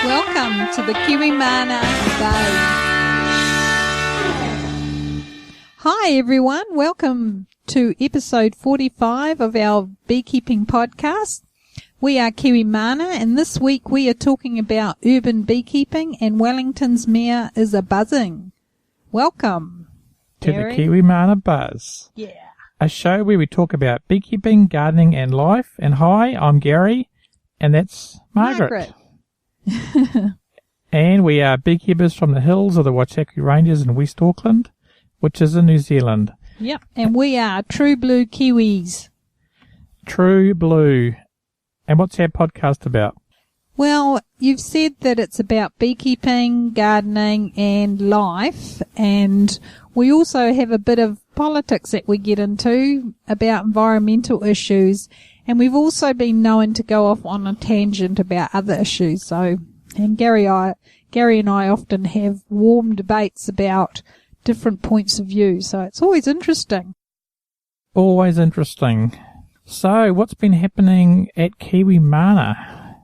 Welcome to the Kiwimana Bay. Hi everyone, welcome to episode 45 of our Beekeeping podcast. We are Kiwimana, and this week we are talking about urban beekeeping, and Wellington's mayor is a buzzing. Welcome, to Gary. The Kiwimana Buzz. Yeah. A show where we talk about beekeeping, gardening and life. And hi, I'm Gary, and that's Margaret. And we are beekeepers from the hills of the Waitakere Ranges in West Auckland, which is in New Zealand. Yep, and we are true blue Kiwis. True blue. And what's our podcast about? Well, you've said that it's about beekeeping, gardening and life, and we also have a bit of politics that we get into about environmental issues, and we've also been known to go off on a tangent about other issues. So, and Gary and I often have warm debates about different points of view, so it's always interesting. Always interesting. So, what's been happening at Kiwimana?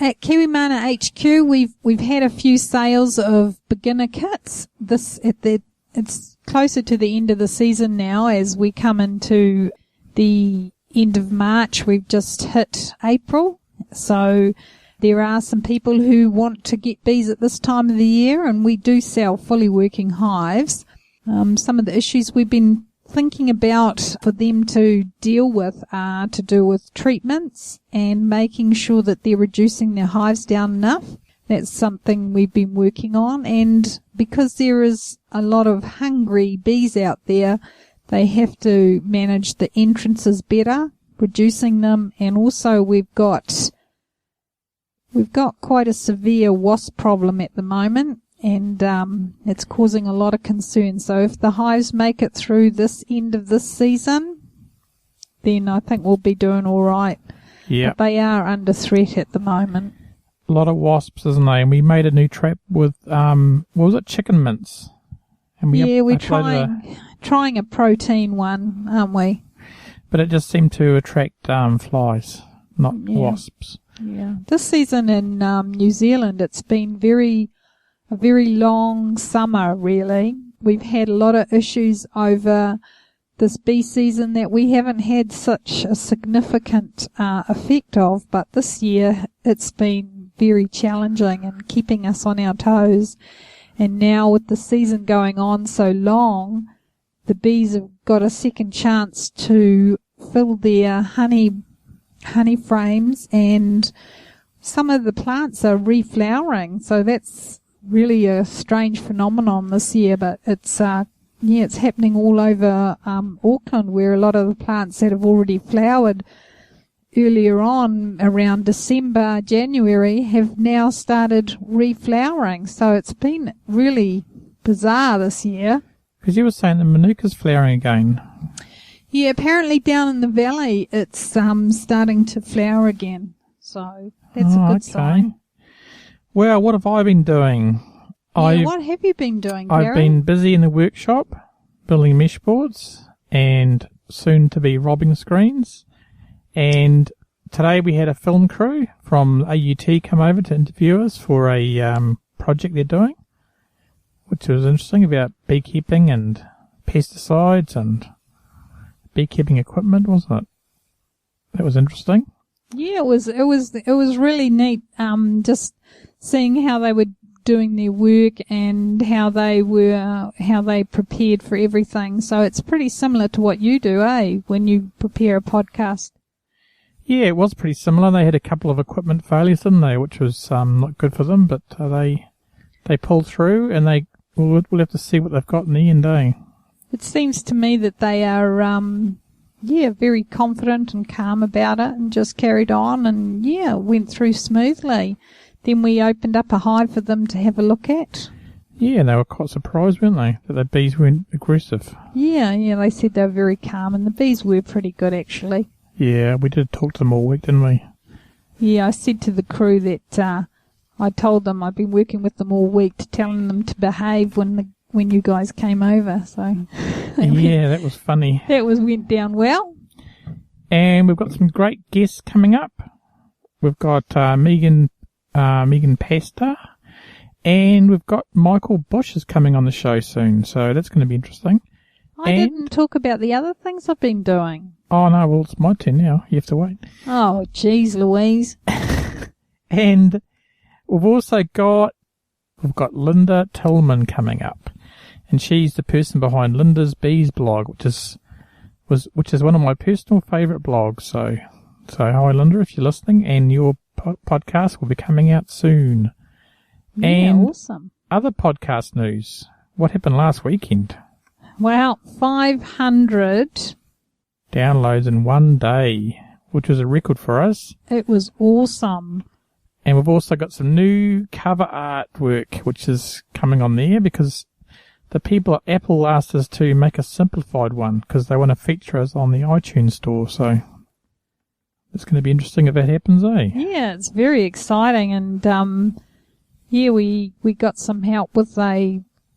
At Kiwimana HQ, we've had a few sales of beginner kits. It's closer to the end of the season now as we come into the end of March. We've just hit April, so there are some people who want to get bees at this time of the year, and we do sell fully working hives. Some of the issues we've been thinking about for them to deal with are to do with treatments and making sure that they're reducing their hives down enough. That's something we've been working on, and because there is a lot of hungry bees out there, they have to manage the entrances better, reducing them, and also we've got quite a severe wasp problem at the moment, and it's causing a lot of concern. So if the hives make it through this end of this season, then I think we'll be doing all right. Yeah. But they are under threat at the moment. A lot of wasps, isn't they? And we made a new trap with, what was it, chicken mince? And we're trying a protein one, aren't we? But it just seemed to attract flies, not wasps. Yeah. This season in New Zealand, it's been a very long summer, really. We've had a lot of issues over this bee season that we haven't had such a significant effect of, but this year it's been very challenging and keeping us on our toes. And now with the season going on so long, the bees have got a second chance to fill their honey frames, and some of the plants are reflowering. So that's really a strange phenomenon this year, but it's happening all over Auckland, where a lot of the plants that have already flowered earlier on around December, January have now started reflowering. So it's been really bizarre this year. Because you were saying the Manuka's flowering again. Yeah, apparently down in the valley it's starting to flower again. So that's a good sign. Well, what have I been doing? What have you been doing, Gary? I've been busy in the workshop, building mesh boards and soon to be robbing screens. And today we had a film crew from AUT come over to interview us for a project they're doing, which was interesting, about beekeeping and pesticides and beekeeping equipment, wasn't it? That was interesting. Yeah, it was really neat, just seeing how they were doing their work and how they prepared for everything. So it's pretty similar to what you do, when you prepare a podcast. Yeah, it was pretty similar. They had a couple of equipment failures, didn't they, which was not good for them, but they pulled through, and we'll have to see what they've got in the end, It seems to me that they are very confident and calm about it, and just carried on, and went through smoothly. Then we opened up a hive for them to have a look at. Yeah, and they were quite surprised, weren't they, that the bees weren't aggressive. Yeah, they said they were very calm, and the bees were pretty good, actually. Yeah, we did talk to them all week, didn't we? Yeah, I said to the crew that I told them I'd been working with them all week, telling them to behave when you guys came over. So that was funny. That went down well. And we've got some great guests coming up. We've got Megan Megan Pasta. And we've got Michael Bush is coming on the show soon, so that's going to be interesting. I didn't talk about the other things I've been doing. Oh, no, well, it's my turn now. You have to wait. Oh, geez, Louise. And we've also got Linda Tillman coming up. And she's the person behind Linda's Bees blog, which is one of my personal favourite blogs. So hi, Linda, if you're listening, and your podcast will be coming out soon. Yeah, and awesome. Other podcast news. What happened last weekend? Well, 500 downloads in one day, which was a record for us. It was awesome. And we've also got some new cover artwork, which is coming on there because the people at Apple asked us to make a simplified one because they want to feature us on the iTunes store. So it's going to be interesting if that happens, eh? Yeah, it's very exciting. And, yeah, we got some help with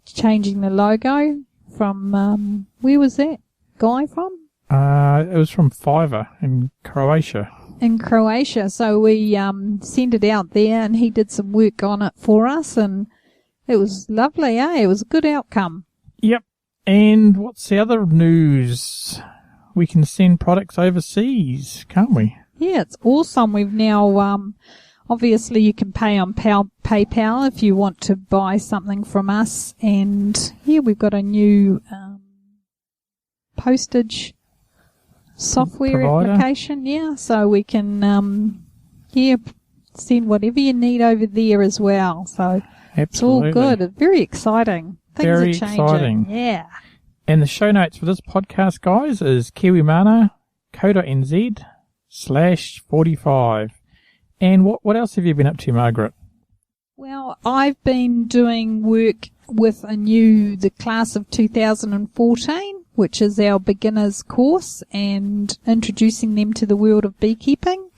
changing the logo from, where was that guy from? It was from Fiverr in Croatia. In Croatia. So we sent it out there and he did some work on it for us and it was lovely, eh? It was a good outcome. Yep. And what's the other news? We can send products overseas, can't we? Yeah, it's awesome. We've now, obviously you can pay on PayPal if you want to buy something from us. And yeah, we've got a new postage software provider. Application. Yeah, so we can, send whatever you need over there as well. So absolutely. It's all good. It's very exciting. Things very are changing. Exciting. Yeah. And the show notes for this podcast, guys, is kiwimana.co.nz/45. And what else have you been up to, Margaret? Well, I've been doing work with the class of 2014, which is our beginners course, and introducing them to the world of beekeeping.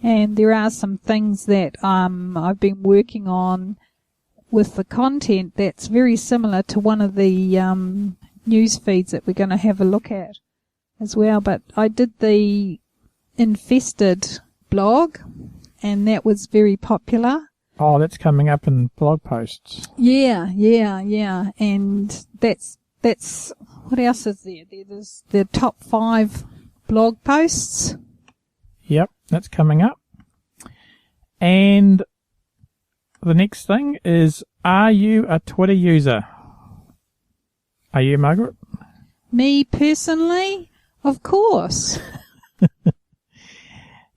And there are some things that I've been working on with the content that's very similar to one of the news feeds that we're going to have a look at as well. But I did the infested blog, and that was very popular. Oh, that's coming up in blog posts. Yeah. And that's what else is there? There's the top 5 blog posts. Yep, that's coming up. And the next thing is, are you a Twitter user? Are you, Margaret? Me personally, of course.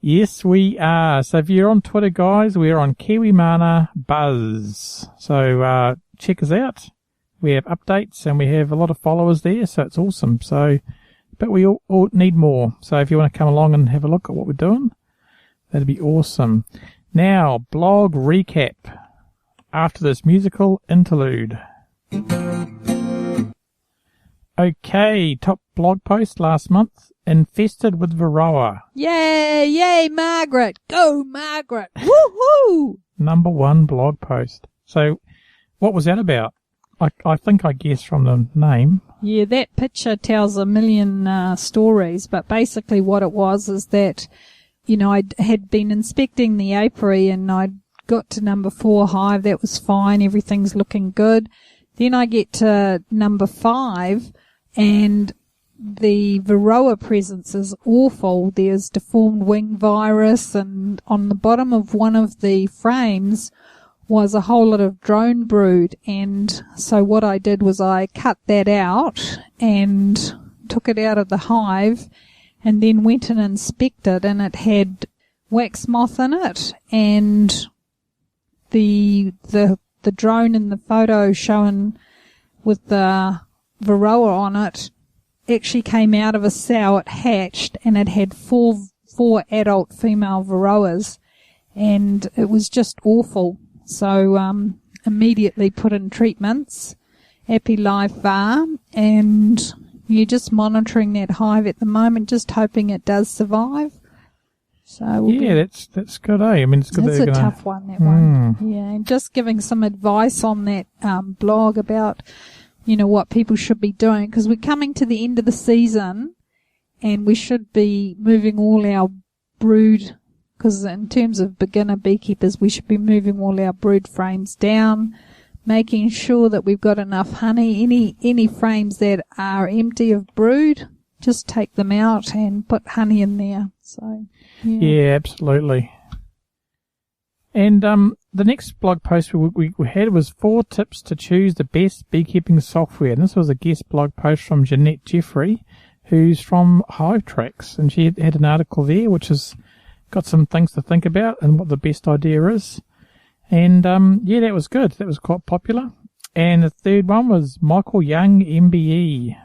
Yes, we are. So if you're on Twitter, guys, we're on Kiwimana Buzz. So check us out. We have updates and we have a lot of followers there, so it's awesome. So, but we all need more. So if you want to come along and have a look at what we're doing, that'd be awesome. Now, blog recap after this musical interlude. Okay, top blog post last month, infested with Varroa. Yay, Margaret. Go, Margaret. Woohoo! Number 1 blog post. So, what was that about? I think I guessed from the name. Yeah, that picture tells a million stories, but basically what it was is that, I had been inspecting the apiary and I'd got to number 4 hive. That was fine. Everything's looking good. Then I get to number 5 and the Varroa presence is awful. There's deformed wing virus, and on the bottom of one of the frames was a whole lot of drone brood. And so what I did was I cut that out and took it out of the hive and then went and inspected, and it had wax moth in it, and the drone in the photo shown with the Varroa on it actually came out of a sow. It hatched and it had four adult female Varroas, and it was just awful. So immediately put in treatments, Life VAR, and you're just monitoring that hive at the moment, just hoping it does survive. So that's good, eh? I mean, it's good. It's a tough one, that one. Yeah, and just giving some advice on that blog about, what people should be doing, because we're coming to the end of the season, and we should be moving all our brood because in terms of beginner beekeepers, we should be moving all our brood frames down, making sure that we've got enough honey. Any frames that are empty of brood, just take them out and put honey in there. So, yeah, absolutely. And the next blog post we had was 4 tips to choose the best beekeeping software. And this was a guest blog post from Jeanette Jeffrey, who's from Hive Tracks, and she had an article there which has got some things to think about and what the best idea is. And yeah, that was good. That was quite popular. And the third one was Michael Young, MBE,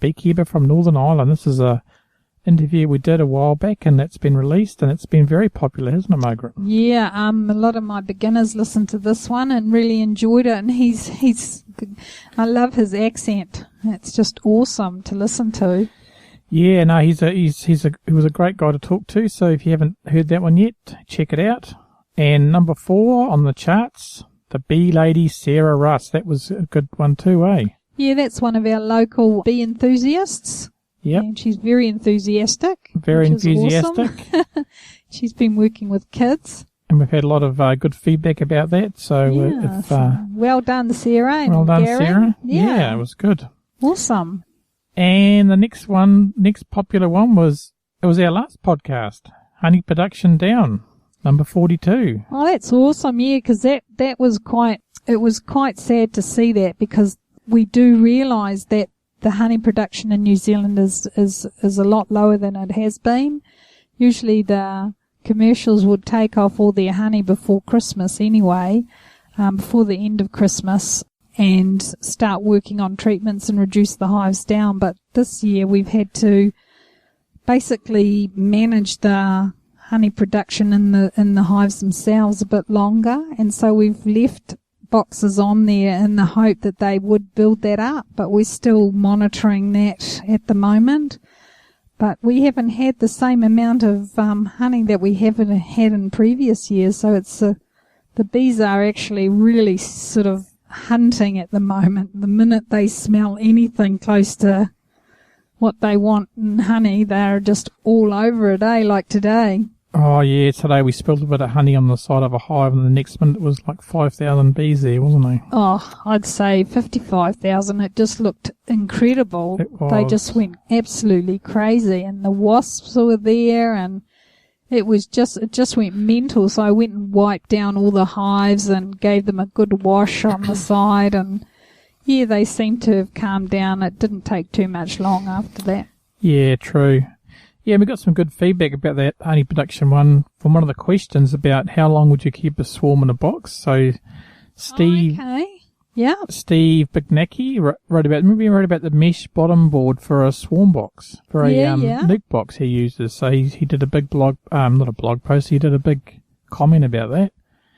beekeeper from Northern Ireland. This is a interview we did a while back, and that's been released, and it's been very popular, hasn't it, Margaret? Yeah, a lot of my beginners listened to this one and really enjoyed it, and he's I love his accent. It's just awesome to listen to. Yeah, no, he was a great guy to talk to, so if you haven't heard that one yet, check it out. And number 4 on the charts, the bee lady Sarah Russ. That was a good one too, eh? Yeah, that's one of our local bee enthusiasts. Yep. And she's very enthusiastic. Very enthusiastic. Awesome. She's been working with kids. And we've had a lot of good feedback about that. So, well done, Sarah. And well done, Garen. Sarah. Yeah, it was good. Awesome. And the next popular one was our last podcast, Honey Production Down, number 42. Oh, that's awesome. Yeah, because that was quite sad to see that, because we do realise that the honey production in New Zealand is a lot lower than it has been. Usually the commercials would take off all their honey before Christmas anyway, before the end of Christmas, and start working on treatments and reduce the hives down. But this year we've had to basically manage the honey production in the hives themselves a bit longer, and so we've left boxes on there in the hope that they would build that up, but we're still monitoring that at the moment. But we haven't had the same amount of honey that we haven't had in previous years, so it's the bees are actually really sort of hunting at the moment. The minute they smell anything close to what they want in honey, they're just all over it, like today. Oh, yeah, today we spilled a bit of honey on the side of a hive, and the next minute it was like 5,000 bees there, wasn't there? Oh, I'd say 55,000. It just looked incredible. They just went absolutely crazy, and the wasps were there, and it just went mental. So I went and wiped down all the hives and gave them a good wash on the side, and yeah, they seemed to have calmed down. It didn't take too much long after that. Yeah, true. Yeah, we got some good feedback about that honey production one from one of the questions about how long would you keep a swarm in a box. So Steve Bignacki wrote about the mesh bottom board for a swarm box, for a nuke box he uses. So he did a big blog, not a blog post, he did a big comment about that.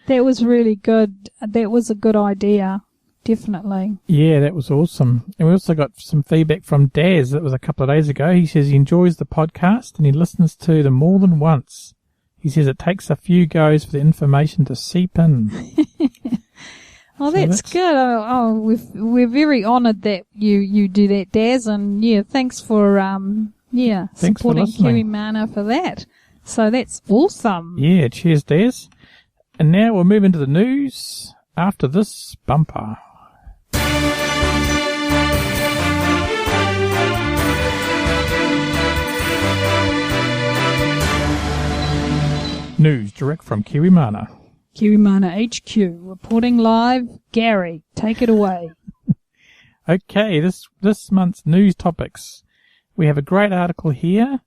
That was really good. That was a good idea. Definitely. Yeah, that was awesome. And we also got some feedback from Daz. That was a couple of days ago. He says he enjoys the podcast and he listens to them more than once. He says it takes a few goes for the information to seep in. Oh, that's good. We're very honoured that you do that, Daz. And yeah, thanks for supporting KM045 for that. So that's awesome. Yeah, cheers, Daz. And now we'll move into the news after this bumper. News direct from KM045. KM045 HQ reporting live. Gary, take it away. Okay, this month's news topics. We have a great article here,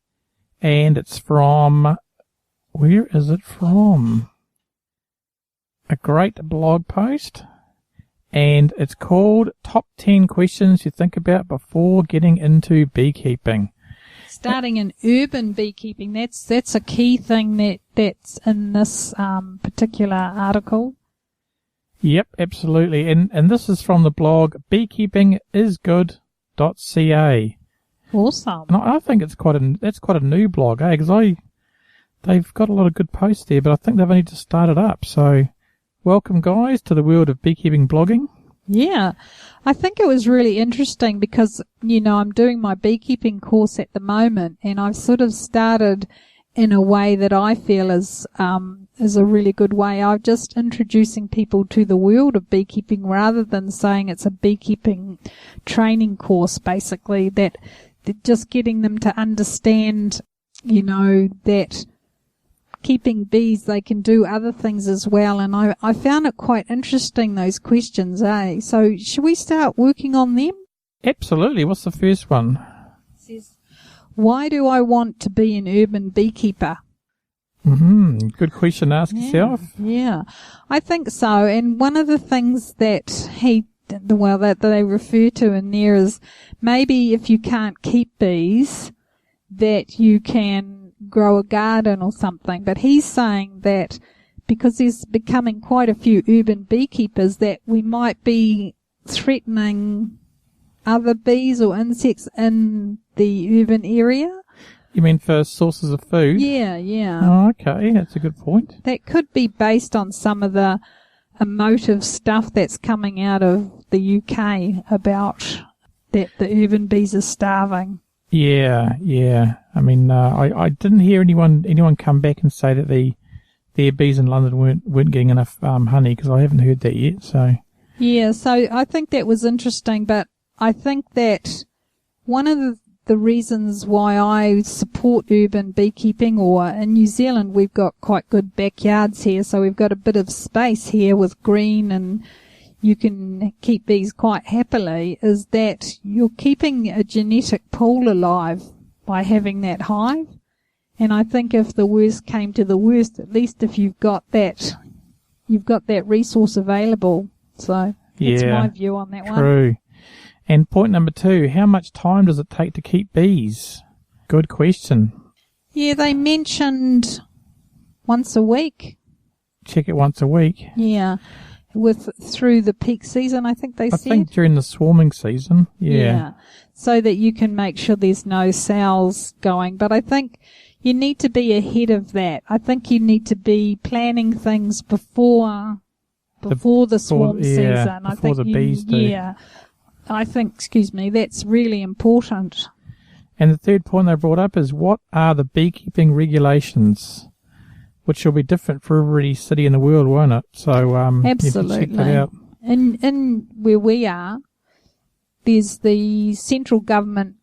and it's from, where is it from? A great blog post, and it's called Top 10 Questions You Think About Before Getting Into Beekeeping. Starting in urban beekeeping, that's a key thing that's in this particular article. Yep, absolutely. And this is from the blog beekeepingisgood.ca. Awesome. And I think that's quite a new blog, because they've got a lot of good posts there, but I think they've only just started up. So welcome, guys, to the world of beekeeping blogging. Yeah, I think it was really interesting because, I'm doing my beekeeping course at the moment, and I've sort of started in a way that I feel is a really good way. I'm just introducing people to the world of beekeeping rather than saying it's a beekeeping training course, basically, that just getting them to understand, that keeping bees, they can do other things as well. And I found it quite interesting, those questions, eh? So should we start working on them? Absolutely. What's the first one? It says, why do I want to be an urban beekeeper? Good question to ask yourself. Yeah, I think so. And one of the things that that they refer to in there is maybe if you can't keep bees, that you can grow a garden or something. But he's saying that because there's becoming quite a few urban beekeepers, that we might be threatening other bees or insects in the urban area. You mean for sources of food? Yeah. Oh, okay, that's a good point. That could be based on some of the emotive stuff that's coming out of the UK about that the urban bees are starving. Yeah. I mean, I didn't hear anyone come back and say that their bees in London weren't getting enough honey, because I haven't heard that yet. So yeah, so I think that was interesting, but I think that one of the reasons why I support urban beekeeping, or in New Zealand we've got quite good backyards here, so we've got a bit of space here with green and you can keep bees quite happily, is that you're keeping a genetic pool alive by having that hive. And I think if the worst came to the worst, at least if you've got that resource available. So that's my view on that one. True. And point number 2, how much time does it take to keep bees? Good question. Yeah, they mentioned once a week. Check it once a week. Yeah, through the peak season, I think they said. I think during the swarming season, yeah. So that you can make sure there's no cells going. But I think you need to be ahead of that. I think you need to be planning things before the swarm season. Before the bees do. Yeah. I think, that's really important. And the third point they brought up is, what are the beekeeping regulations? Which will be different for every city in the world, won't it? So, absolutely. You can check that out. In where we are, there's the central government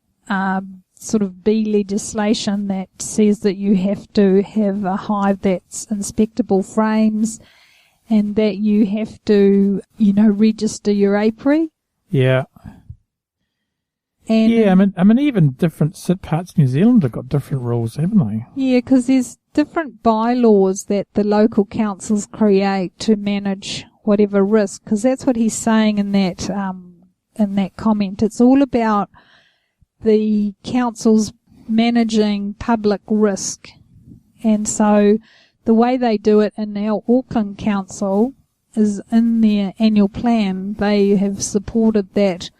sort of bee legislation that says that you have to have a hive that's inspectable frames, and that you have to, register your apiary. Yeah. And I mean, even different parts of New Zealand have got different rules, haven't they? Yeah, because there's different bylaws that the local councils create to manage whatever risk. Because that's what he's saying in that comment. It's all about the councils managing public risk, and so the way they do it in our Auckland Council is in their annual plan. They have supported that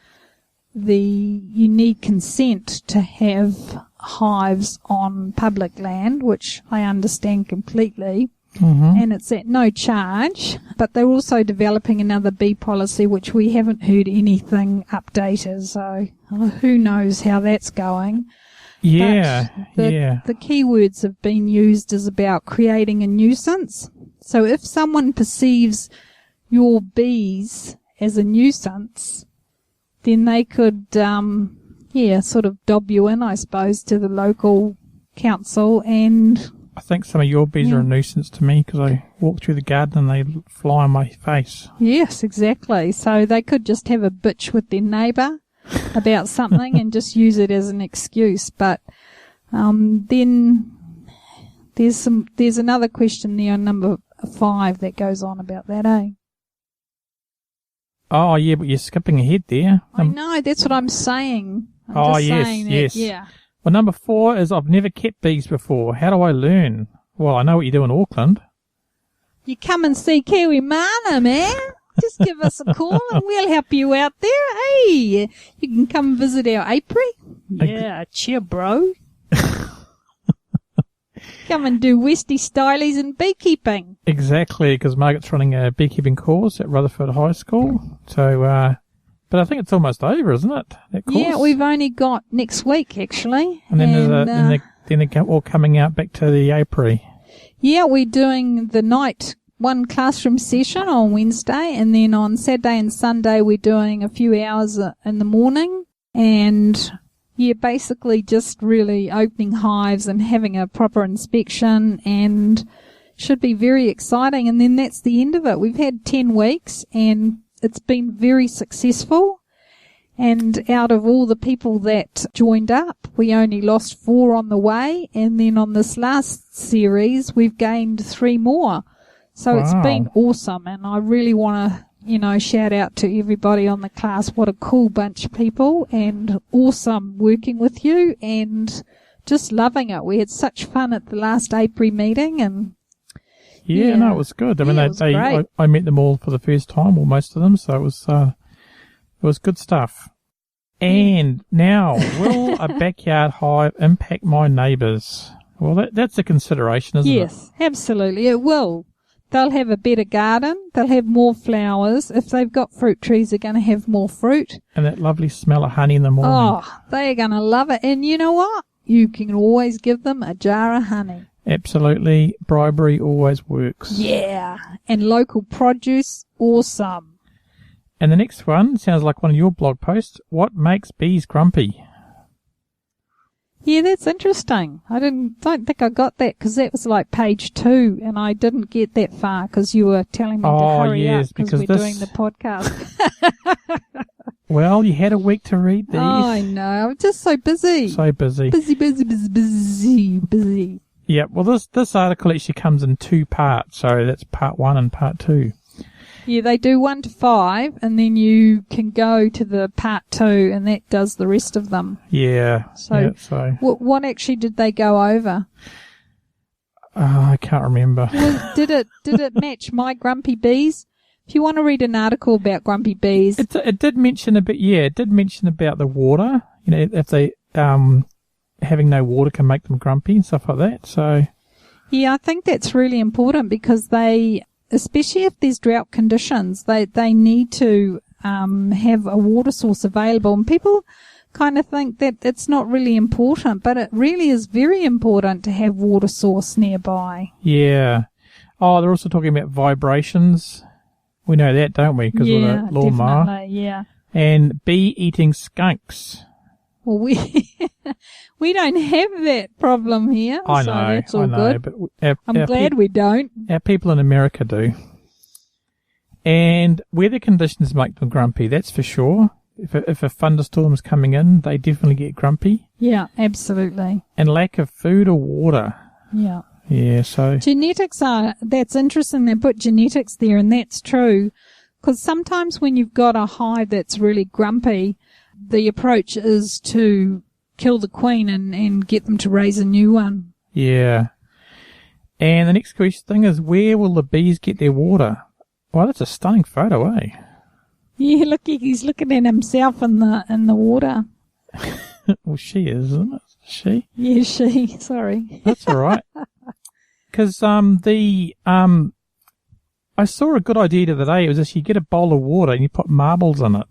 you need consent to have hives on public land, which I understand completely, and it's at no charge. But they're also developing another bee policy, which we haven't heard anything updated, so who knows how that's going. Yeah, The key words have been used is about creating a nuisance. So if someone perceives your bees as a nuisance, then they could, sort of dob you in, I suppose, to the local council. And I think some of your bees are a nuisance to me, because I walk through the garden and they fly on my face. Yes, exactly. So they could just have a bitch with their neighbour about something and just use it as an excuse. But then there's another question there on number 5 that goes on about that, eh? Oh, yeah, but you're skipping ahead there. I know, that's what I'm saying. Yes. Yeah. Well, number 4 is, I've never kept bees before. How do I learn? Well, I know what you do in Auckland. You come and see Kiwi Mana, man. Just give us a call and we'll help you out there. Hey, you can come visit our apiary. Yeah, cheer, bro. Come and do Westie Stylies and beekeeping. Exactly, because Margaret's running a beekeeping course at Rutherford High School. So, but I think it's almost over, isn't it? That course? Yeah, we've only got next week, actually. And then then they're all coming out back to the apiary. Yeah, we're doing the night one classroom session on Wednesday, and then on Saturday and Sunday we're doing a few hours in the morning, and yeah, basically just really opening hives and having a proper inspection, and should be very exciting. And then that's the end of it. We've had 10 weeks and it's been very successful. And out of all the people that joined up, we only lost 4 on the way. And then on this last series, we've gained 3 more. So It's been awesome. And I really want to, shout out to everybody on the class. What a cool bunch of people, and awesome working with you and just loving it. We had such fun at the last apiary meeting, and yeah, no, it was good. I mean, I met them all for the first time, or most of them, so it was good stuff. And now, will a backyard hive impact my neighbours? Well, that's a consideration, isn't it? Yes, absolutely, it will. They'll have a better garden. They'll have more flowers. If they've got fruit trees, they're going to have more fruit. And that lovely smell of honey in the morning. Oh, they're going to love it. And you know what? You can always give them a jar of honey. Absolutely. Bribery always works. Yeah. And local produce, awesome. And the next one sounds like one of your blog posts. What makes bees grumpy? Yeah, that's interesting. I don't think I got that because that was like page 2, and I didn't get that far because you were telling me to hurry up because we're doing the podcast. Well, you had a week to read these. Oh, I know. I'm just so busy. So busy. Busy. Yeah, well, this article actually comes in 2 parts, so that's part 1 and part 2. Yeah, they do 1 to 5, and then you can go to the part 2, and that does the rest of them. Yeah. So what actually did they go over? I can't remember. Well, did it match my grumpy bees? If you want to read an article about grumpy bees, it did mention a bit. Yeah, it did mention about the water. If they having no water can make them grumpy and stuff like that. So yeah, I think that's really important because they, especially if there's drought conditions, they need to have a water source available. And people kind of think that it's not really important, but it really is very important to have water source nearby. Yeah. Oh, they're also talking about vibrations. We know that, don't we? Because of the lawnmower. Definitely, yeah. And bee-eating skunks. Well, we don't have that problem here. I know, so that's all good. But I'm glad we don't. Our people in America do. And weather conditions make them grumpy, that's for sure. If a thunderstorm's coming in, they definitely get grumpy. Yeah, absolutely. And lack of food or water. Yeah. Yeah, so... Genetics that's interesting. They put genetics there, and that's true. Because sometimes when you've got a hive that's really grumpy, the approach is to kill the queen and get them to raise a new one. Yeah. And the next question thing is, where will the bees get their water? Well, that's a stunning photo, eh? Yeah, look, he's looking at himself in the water. Well, she is, isn't it? She? Yeah, she. Sorry. That's all right. Because I saw a good idea the other day. It was just you get a bowl of water and you put marbles in it.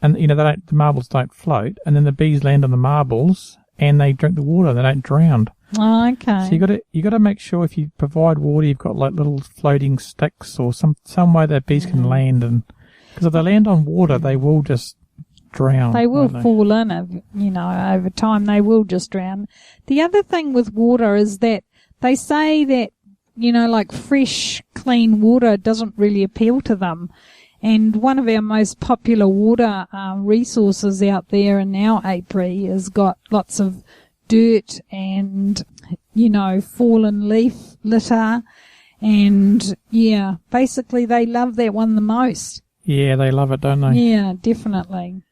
And, the marbles don't float. And then the bees land on the marbles and they drink the water. They don't drown. Oh, okay. So you got to make sure if you provide water, you've got like little floating sticks or some way that bees can land. And because if they land on water, they will just drown. They will fall in, over time. They will just drown. The other thing with water is that they say that, like fresh, clean water doesn't really appeal to them. And one of our most popular water resources out there in our apiary has got lots of dirt and, fallen leaf litter. And, yeah, basically they love that one the most. Yeah, they love it, don't they? Yeah, definitely.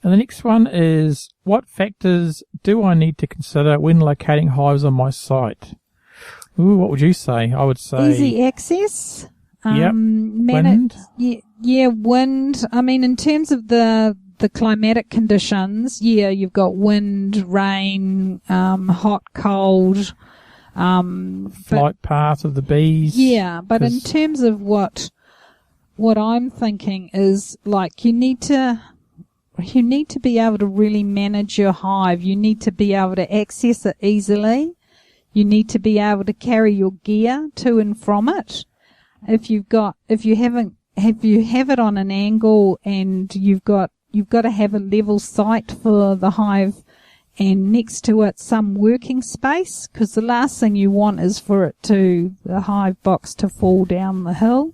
And the next one is, what factors do I need to consider when locating hives on my site? Ooh, what would you say? I would say... Easy access. Yep. Wind. Yeah, wind. I mean, in terms of the climatic conditions, yeah, you've got wind, rain, hot, cold. Flight path of the bees. Yeah, but in terms of what I'm thinking is, like, you need to you need to be able to really manage your hive. You need to be able to access it easily. You need to be able to carry your gear to and from it. If you have it on an angle and you've got to have a level site for the hive, and next to it some working space, because the last thing you want is for the hive box to fall down the hill.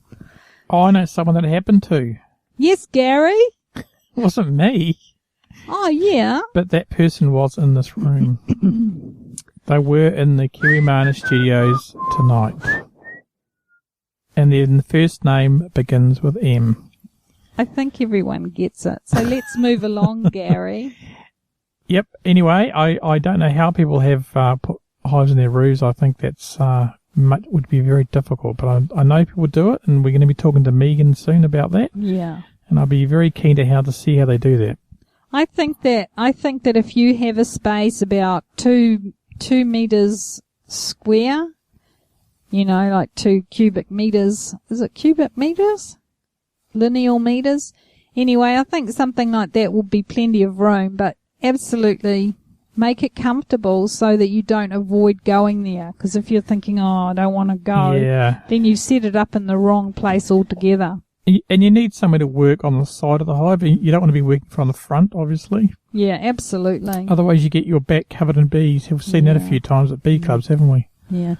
Oh, I know someone that happened to. Yes, Gary? It wasn't me. Oh, yeah. But that person was in this room. They were in the Kirimana studios tonight. And then the first name begins with M. I think everyone gets it. So let's move along, Gary. Yep. Anyway, I don't know how people have put hives in their roofs. I think that's would be very difficult. But I know people do it, and we're going to be talking to Megan soon about that. Yeah. And I'll be very keen to see how they do that. I think that if you have a space about 2 meters square, like 2 cubic meters. Is it cubic meters? Lineal meters? Anyway, I think something like that will be plenty of room, but absolutely make it comfortable so that you don't avoid going there. Because if you're thinking, I don't want to go, then you set it up in the wrong place altogether. And you need somewhere to work on the side of the hive. You don't want to be working from the front, obviously. Yeah, absolutely. Otherwise, you get your back covered in bees. We've seen that a few times at bee clubs, haven't we? Yeah.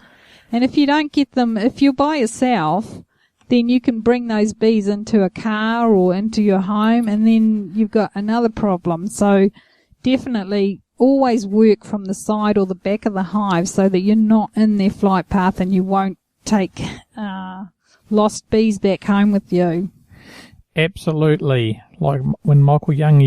And if you don't get them, if you're by yourself, then you can bring those bees into a car or into your home, and then you've got another problem. So definitely always work from the side or the back of the hive so that you're not in their flight path and you won't take lost bees back home with you. Absolutely. Like when Michael Young,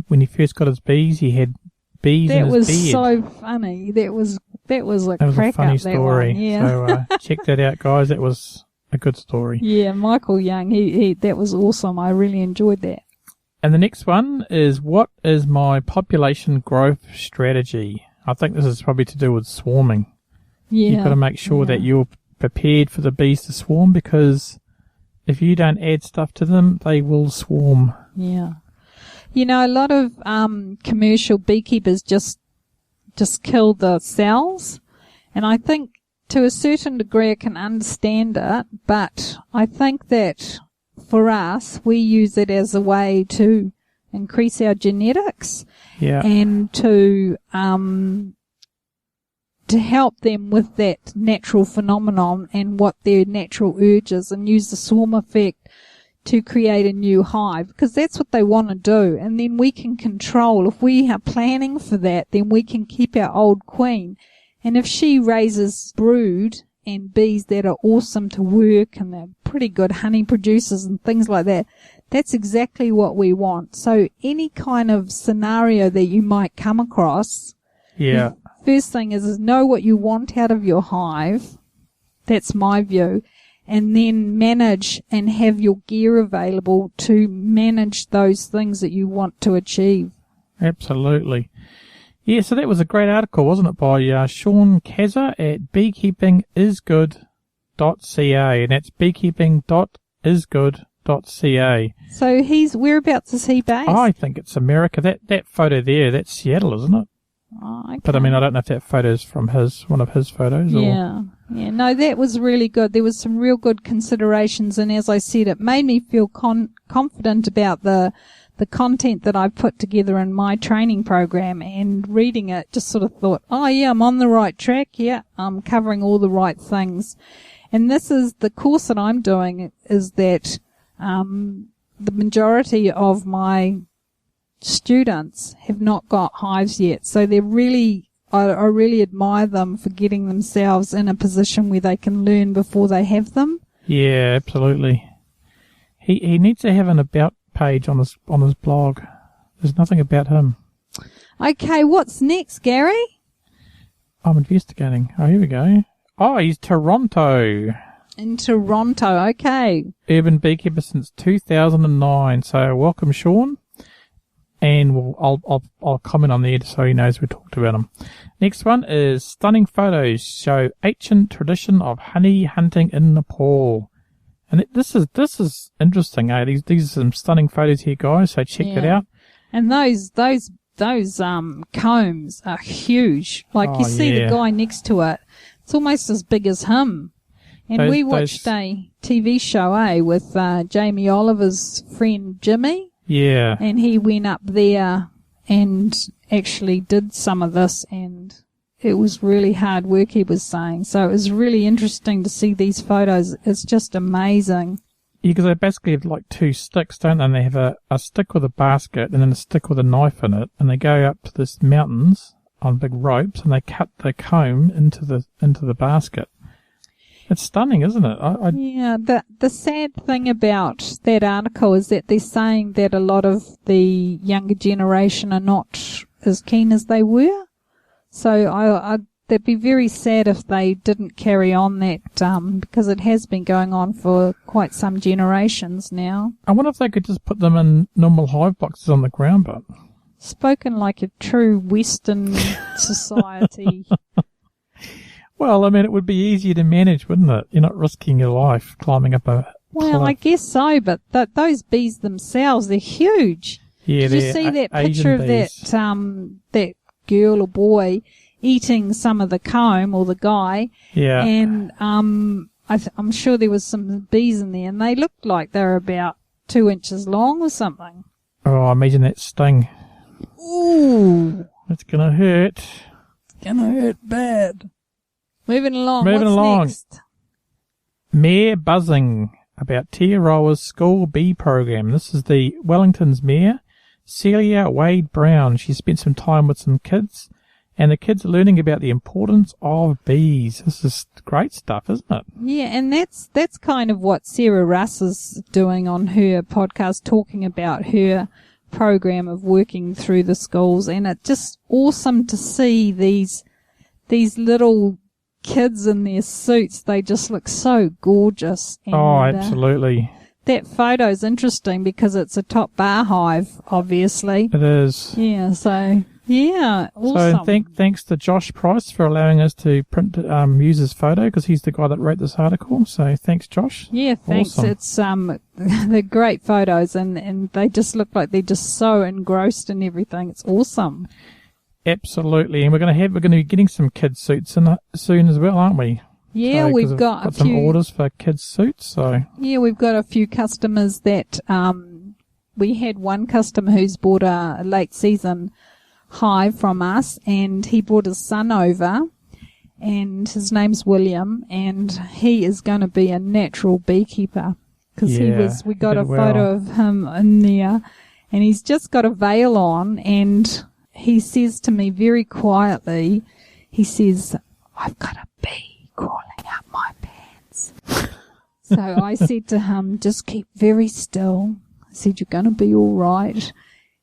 when he first got his bees, he had bees in his beard. That was so funny. That was a funny story. One, yeah. So check that out, guys. That was a good story. Yeah, Michael Young, he that was awesome. I really enjoyed that. And the next one is, what is my population growth strategy? I think this is probably to do with swarming. Yeah. You've got to make sure that you're prepared for the bees to swarm, because if you don't add stuff to them, they will swarm. Yeah. A lot of commercial beekeepers just kill the cells, and I think to a certain degree I can understand it, but I think that for us, we use it as a way to increase our genetics and to help them with that natural phenomenon and what their natural urge is, and use the swarm effect to create a new hive, because that's what they want to do. And then we can control, if we are planning for that, then we can keep our old queen. And if she raises brood and bees that are awesome to work and they're pretty good honey producers and things like that, that's exactly what we want. So any kind of scenario that you might come across, the first thing is know what you want out of your hive. That's my view. And then manage and have your gear available to manage those things that you want to achieve. Absolutely. Yeah, so that was a great article, wasn't it, by Sean Kazza at beekeepingisgood.ca, and that's beekeeping.isgood.ca. So whereabouts is he based? I think it's America. That photo there, that's Seattle, isn't it? Oh, okay. But I mean, I don't know if that photo is from one of his photos. Yeah. Yeah, no, that was really good. There was some real good considerations, and as I said, it made me feel confident about the content that I put together in my training program, and reading it just sort of thought, oh yeah, I'm on the right track. Yeah, I'm covering all the right things. And this is the course that I'm doing, is that the majority of my students have not got hives yet. So they're really, I really admire them for getting themselves in a position where they can learn before they have them. Yeah, absolutely. He needs to have an about page on his blog. There's nothing about him. Okay, what's next, Gary? I'm investigating. Oh, here we go. Oh, he's Toronto. In Toronto, okay. Urban beekeeper since 2009. So welcome, Sean. And I'll comment on there so he knows we talked about him. Next one is stunning photos show ancient tradition of honey hunting in Nepal. And this is interesting, eh? These are some stunning photos here, guys, so check that out. And those combs are huge. Like you see the guy next to it, it's almost as big as him. And we watched a TV show, with Jamie Oliver's friend Jimmy. Yeah. And he went up there and actually did some of this, and it was really hard work, he was saying. So it was really interesting to see these photos. It's just amazing. Yeah, because they basically have like two sticks, don't they? And they have a stick with a basket and then a stick with a knife in it, and they go up to this mountains on big ropes and they cut the comb into the basket. It's stunning, isn't it? Yeah, the sad thing about that article is that they're saying that a lot of the younger generation are not as keen as they were. So that'd be very sad if they didn't carry on that, because it has been going on for quite some generations now. I wonder if they could just put them in normal hive boxes on the ground, but... Spoken like a true Western society. Well, I mean, it would be easier to manage, wouldn't it? You're not risking your life climbing up a Well, cliff. I guess so, but those bees themselves, they're huge. Yeah, Did you see that picture of that girl or boy eating some of the comb, or the guy? Yeah. And I'm sure there was some bees in there, and they looked like they were about 2 inches long or something. Oh, imagine that sting. Ooh. It's going to hurt. It's going to hurt bad. Moving along. Moving What's along. next? Mayor buzzing about Tiaroa's school bee program. This is the Wellingtons mayor, Celia Wade Brown. She spent some time with some kids, and the kids are learning about the importance of bees. This is great stuff, isn't it? Yeah, and that's kind of what Sarah Russ is doing on her podcast, talking about her program of working through the schools, and it's just awesome to see these little kids in their suits. They just look so gorgeous. And, absolutely. That photo's interesting because it's a top bar hive, obviously. It is. Yeah, so yeah, awesome. So thanks to Josh Price for allowing us to use his photo, because he's the guy that wrote this article. So thanks, Josh. Yeah, thanks. Awesome. It's they're great photos, and they just look like they're just so engrossed in everything. It's awesome. Absolutely, and we're going to be getting some kids suits in soon as well, aren't we? Yeah, so, we've got some orders for kids suits. So yeah, we've got a few customers that we had one customer who's bought a late season hive from us, and he brought his son over, and his name's William, and he is going to be a natural beekeeper, because we got a photo of him in there, and he's just got a veil on, and he says to me very quietly, he says, "I've got a bee crawling up my pants." So I said to him, "Just keep very still." I said, "You're going to be all right."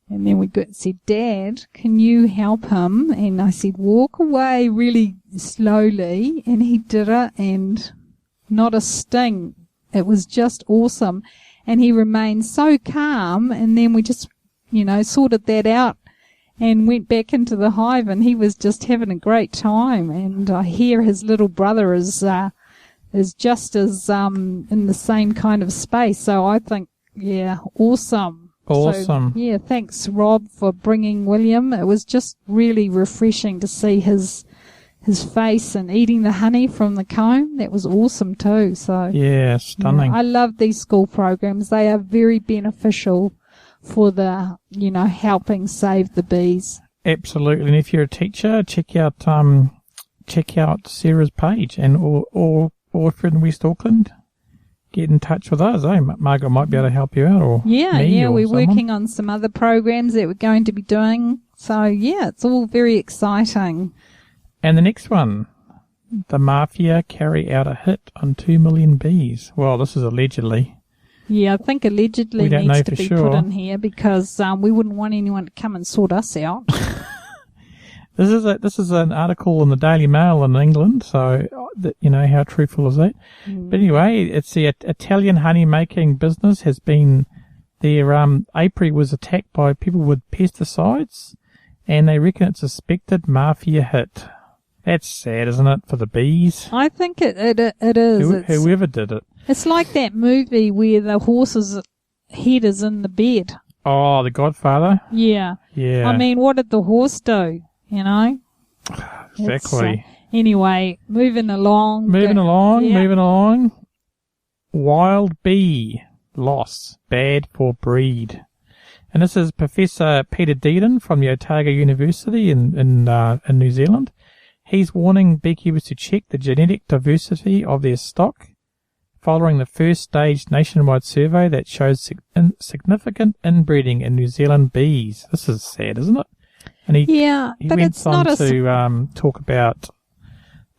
And then said, "Dad, can you help him?" And I said, "Walk away really slowly." And he did it, and not a sting. It was just awesome. And he remained so calm, and then we just, sorted that out and went back into the hive, and he was just having a great time. And I hear his little brother is just as in the same kind of space. So I think, yeah, awesome. Awesome. So, thanks, Rob, for bringing William. It was just really refreshing to see his face and eating the honey from the comb. That was awesome too. So yeah, stunning. I love these school programs. They are very beneficial for the, helping save the bees. Absolutely. And if you're a teacher, check out Sarah's page, and or if you're in West Auckland, get in touch with us. Margaret might be able to help you out, or we're working on some other programs that we're going to be doing. So it's all very exciting. And the next one, the mafia carry out a hit on 2 million bees. Well, this is allegedly. Yeah, I think allegedly needs to be put in here, because we wouldn't want anyone to come and sort us out. This is an article in the Daily Mail in England, so how truthful is that? But anyway, it's the Italian honey making business has been their apiary was attacked by people with pesticides, and they reckon it's a suspected mafia hit. That's sad, isn't it, for the bees? I think it is. Whoever did it. It's like that movie where the horse's head is in the bed. Oh, The Godfather? Yeah. Yeah. I mean, what did the horse do, you know? Exactly. Anyway, moving along. Moving along. Wild bee loss, bad for breed. And this is Professor Peter Deedon from the Otago University in New Zealand. He's warning beekeepers to check the genetic diversity of their stock following the first stage nationwide survey that shows significant inbreeding in New Zealand bees. This is sad, isn't it? And he but went it's on not to talk about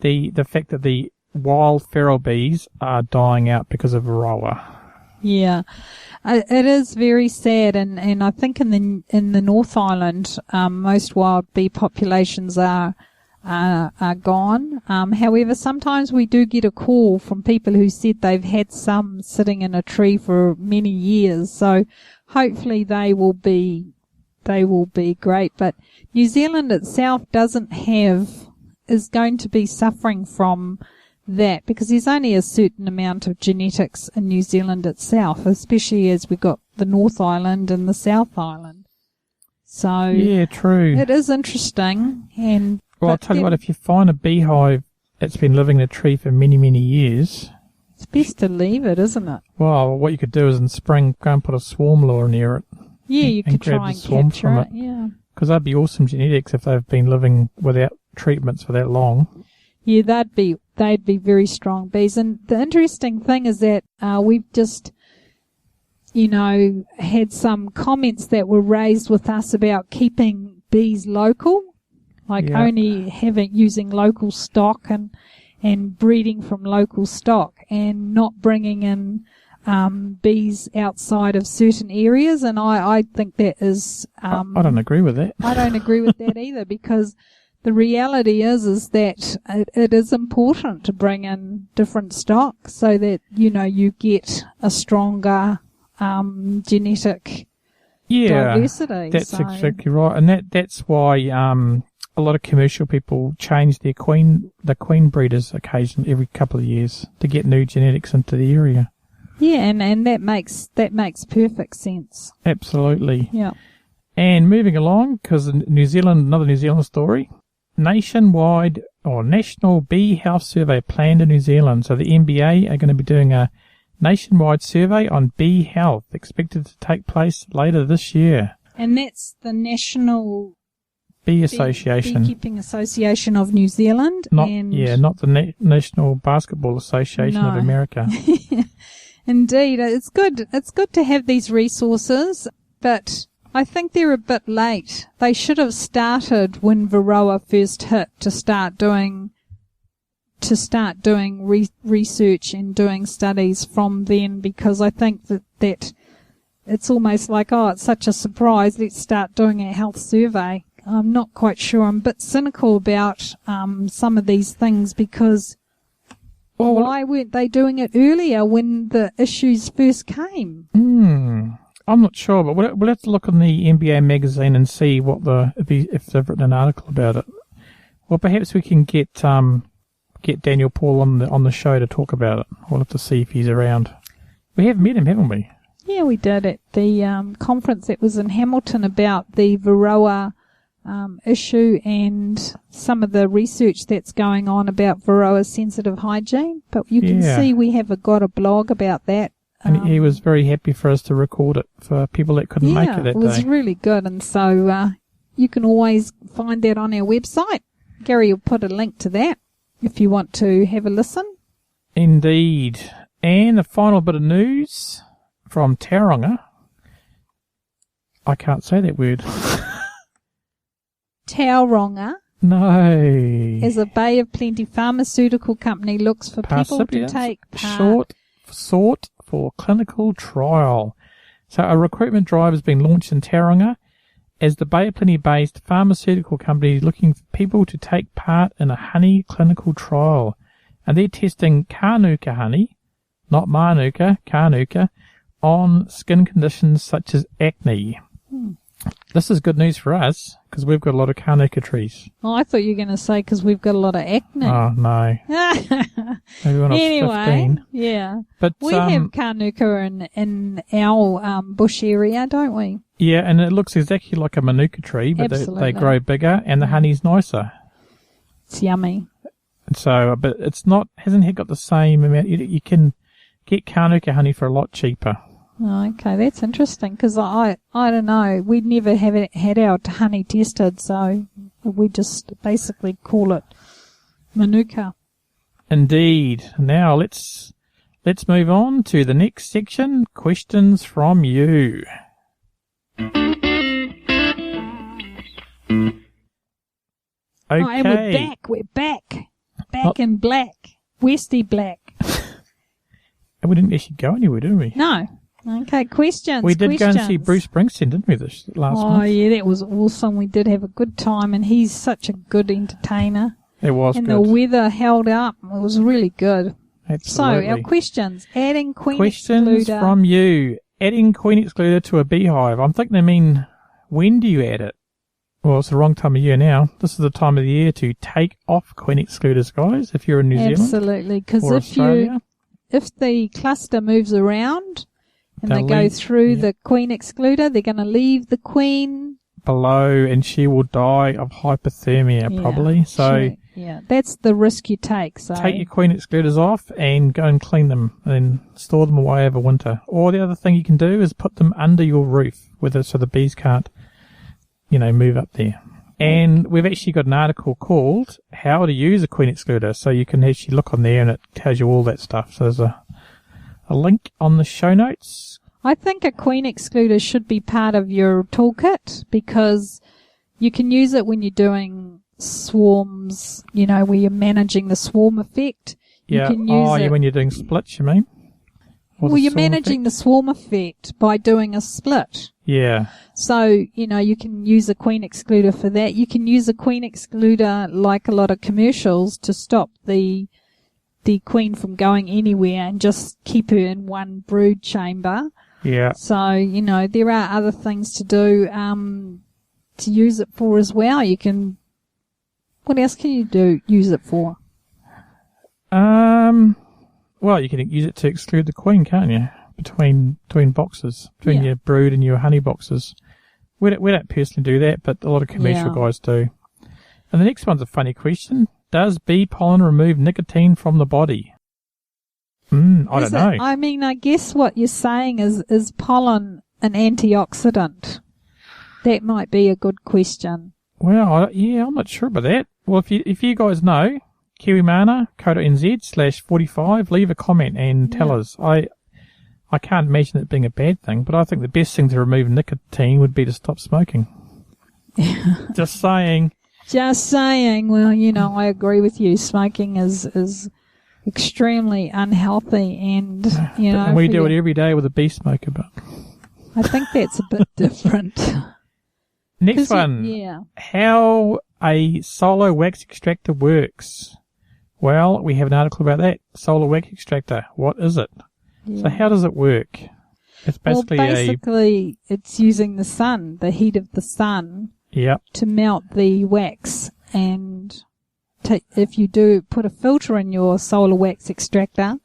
the fact that the wild feral bees are dying out because of varroa. Yeah, it is very sad, and I think in the North Island, most wild bee populations are gone. However, sometimes we do get a call from people who said they've had some sitting in a tree for many years. So hopefully they will be great. But New Zealand itself is going to be suffering from that, because there's only a certain amount of genetics in New Zealand itself, especially as we've got the North Island and the South Island. So yeah, true. It is interesting. And well, I'll tell you what, if you find a beehive that's been living in a tree for many, many years, it's best to leave it, isn't it? Well, what you could do is in spring go and put a swarm lure near it. Yeah, you could try and capture it. Yeah, because that'd be awesome genetics if they've been living without treatments for that long. Yeah, they'd be very strong bees. And the interesting thing is that we've just, had some comments that were raised with us about keeping bees local, like only using local stock and breeding from local stock, and not bringing in bees outside of certain areas. And I think that is... I don't agree with that. I don't agree with that either, because the reality is that it is important to bring in different stock so that, you get a stronger genetic diversity. That's exactly right. And that's why a lot of commercial people change the queen breeders occasionally every couple of years to get new genetics into the area. Yeah, and that makes perfect sense. Absolutely. Yeah. And moving along, because another New Zealand story. Nationwide or National Bee Health Survey planned in New Zealand. So the NBA are going to be doing a nationwide survey on bee health, expected to take place later this year. And that's the National Bee Association. Beekeeping Association of New Zealand. Not the National Basketball Association of America. Indeed. It's good to have these resources, but I think they're a bit late. They should have started when varroa first hit to start doing research and doing studies from then, because I think that it's almost like, it's such a surprise, let's start doing a health survey. I'm not quite sure. I'm a bit cynical about some of these things, because why weren't they doing it earlier when the issues first came? I'm not sure, but we'll have to look on the NBA magazine and see if they've written an article about it. Well, perhaps we can get Daniel Paul on the show to talk about it. We'll have to see if he's around. We have met him, haven't we? Yeah, we did at the conference that was in Hamilton about the varroa issue and some of the research that's going on about varroa sensitive hygiene. But you can see we have got a blog about that. And he was very happy for us to record it for people that couldn't make it that day. Yeah, it was really good. And so you can always find that on our website. Gary will put a link to that if you want to have a listen. Indeed. And the final bit of news from Tauranga. I can't say that word. Tauranga. No. As a Bay of Plenty pharmaceutical company looks for people to take part. Sought for clinical trial. So a recruitment drive has been launched in Tauranga as the Bay of Plenty based pharmaceutical company is looking for people to take part in a honey clinical trial. And they're testing Kānuka honey, not Mānuka, Kānuka, on skin conditions such as acne. This is good news for us because we've got a lot of Kānuka trees. Oh, I thought you were going to say because we've got a lot of acne. Oh, no. Maybe when I was 15. Yeah. But we have Kānuka in our bush area, don't we? Yeah, and it looks exactly like a manuka tree, but they grow bigger and the honey's nicer. It's yummy. And so, but it's not, hasn't got the same amount. You can get Kānuka honey for a lot cheaper. Oh, okay, that's interesting because I don't know. We'd never had our honey tested, so we just basically call it manuka. Indeed. Now let's move on to the next section, questions from you. Okay. Oh, and we're back in black, Westy black. And we didn't actually go anywhere, did we? No. Okay, questions. We did go and see Bruce Springsteen, didn't we, this last month? Oh, yeah, that was awesome. We did have a good time, and he's such a good entertainer. It was and good. And the weather held up. It was really good. Absolutely. So, our questions. Adding queen questions excluder. From you. Adding queen excluder to a beehive. I'm thinking they mean, when do you add it? Well, it's the wrong time of year now. This is the time of the year to take off queen excluders, guys, if you're in New Zealand. Absolutely, because if the cluster moves around and they go through the queen excluder, they're going to leave the queen below and she will die of hypothermia probably. So that's the risk you take. So take your queen excluders off and go and clean them and store them away over winter. Or the other thing you can do is put them under your roof so the bees can't move up there. And we've actually got an article called How to Use a Queen Excluder. So you can actually look on there and it tells you all that stuff. So there's a link on the show notes. I think a queen excluder should be part of your toolkit because you can use it when you're doing swarms, where you're managing the swarm effect. Yeah. You can use it when you're doing splits, you mean? Well, you're managing the swarm effect by doing a split. Yeah. So, you can use a queen excluder for that. You can use a queen excluder like a lot of commercials to stop the queen from going anywhere and just keep her in one brood chamber. Yeah. So, there are other things to do to use it for as well. What else can you use it for? Well, you can use it to exclude the queen, can't you? Between boxes, between your brood and your honey boxes. We don't personally do that, but a lot of commercial guys do. And the next one's a funny question. Does bee pollen remove nicotine from the body? I don't know. I mean, I guess what you're saying is pollen an antioxidant? That might be a good question. Well, I'm not sure about that. Well, if you guys know, kiwimana.co.nz/45, leave a comment and tell us. I can't imagine it being a bad thing, but I think the best thing to remove nicotine would be to stop smoking. Just saying. Just saying. Well, I agree with you. Smoking is extremely unhealthy, and and we do it every day with a bee smoker, but I think that's a bit different. Next one. How a solar wax extractor works. Well, we have an article about that. Solar wax extractor. What is it? Yeah. So how does it work? It's basically it's using the sun, the heat of the sun, to melt the wax. And if you do put a filter in your solar wax extractor,